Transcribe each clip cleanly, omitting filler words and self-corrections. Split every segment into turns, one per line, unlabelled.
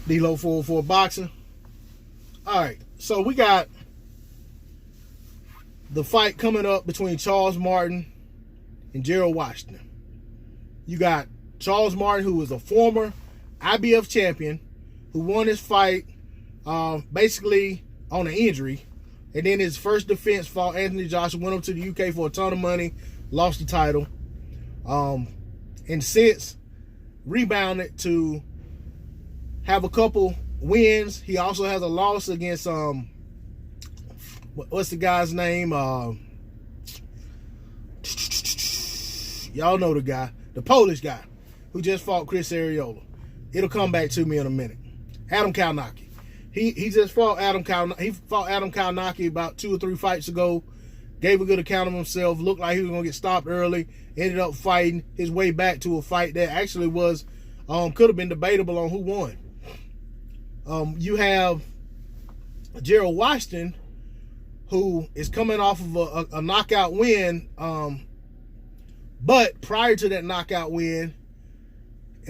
D-Lo 404 Boxing. All right, so we got the fight coming up between Charles Martin and Gerald Washington. You got Charles Martin, who was a former IBF champion, who won his fight basically on an injury. And then his first defense fought Anthony Joshua, went up to the UK for a ton of money, lost the title. And since rebounded to have a couple wins. He also has a loss against what's the guy's name? Y'all know the guy, the Polish guy who just fought Chris Arreola. It'll come back to me in a minute. Adam Kalnacki. He just fought Adam Kalnacki. He fought Adam Kalnacki about 2 or 3 fights ago. Gave a good account of himself. Looked like he was gonna get stopped early. Ended up fighting his way back to a fight that actually was could have been debatable on who won. You have Gerald Washington, who is coming off of a knockout win. But prior to that knockout win,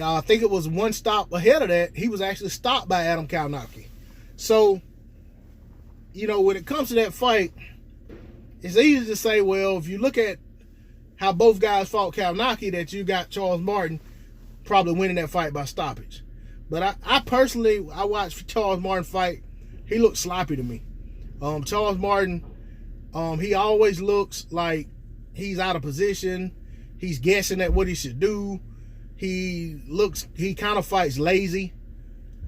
I think it was one stop ahead of that, he was actually stopped by Adam Kalnacki. So, you know, when it comes to that fight, it's easy to say, well, if you look at how both guys fought Kalnacki, that you got Charles Martin probably winning that fight by stoppage. But I personally watched Charles Martin fight. He looked sloppy to me. Charles Martin, he always looks like he's out of position. He's guessing at what he should do. He kind of fights lazy.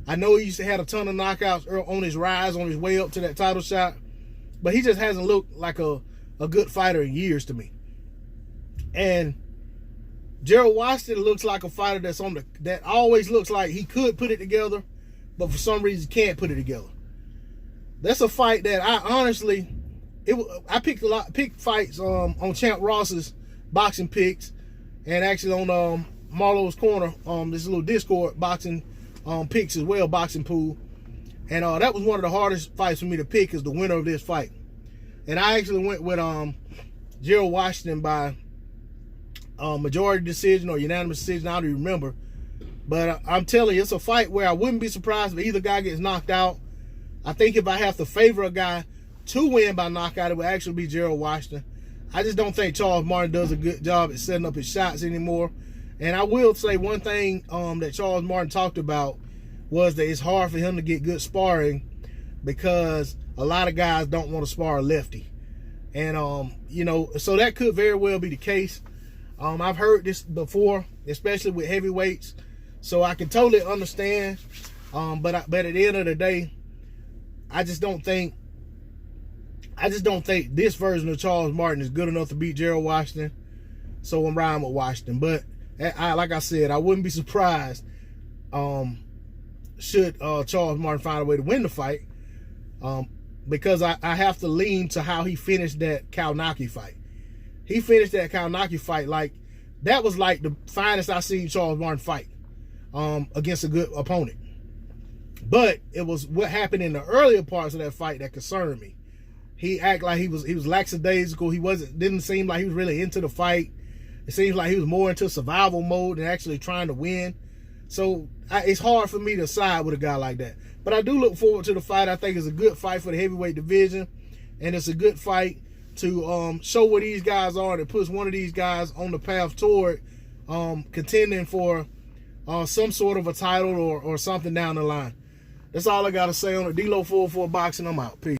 I know he used to have a ton of knockouts on his rise, on his way up to that title shot, but he just hasn't looked like a good fighter in years to me. And Gerald Washington looks like a fighter that always looks like he could put it together, but for some reason can't put it together. That's a fight that I honestly, I picked fights on Champ Ross's boxing picks, and actually on Marlowe's Corner, this little Discord boxing picks as well, boxing pool. And that was one of the hardest fights for me to pick as the winner of this fight. And I actually went with Gerald Washington by majority decision or unanimous decision. I don't even remember. But I'm telling you, it's a fight where I wouldn't be surprised if either guy gets knocked out. I think if I have to favor a guy to win by knockout, it would actually be Gerald Washington. I just don't think Charles Martin does a good job at setting up his shots anymore. And I will say one thing that Charles Martin talked about was that it's hard for him to get good sparring because a lot of guys don't want to spar a lefty. And, you know, so that could very well be the case. I've heard this before, especially with heavyweights, so I can totally understand. But at the end of the day, I just don't think this version of Charles Martin is good enough to beat Gerald Washington. So I'm riding with Washington. But like I said, I wouldn't be surprised should Charles Martin find a way to win the fight, because I have to lean to how he finished that Kalnacki fight. He finished that Kalnacki fight like that was like the finest I've seen Charles Martin fight against a good opponent. But it was what happened in the earlier parts of that fight that concerned me. He acted like he was lackadaisical. Didn't seem like he was really into the fight. It seems like he was more into survival mode than actually trying to win. So it's hard for me to side with a guy like that. But I do look forward to the fight. I think it's a good fight for the heavyweight division, and it's a good fight to show where these guys are. That puts one of these guys on the path toward contending for some sort of a title or something down the line. That's all I got to say on the D-Lo 404 Boxing. I'm out. Peace.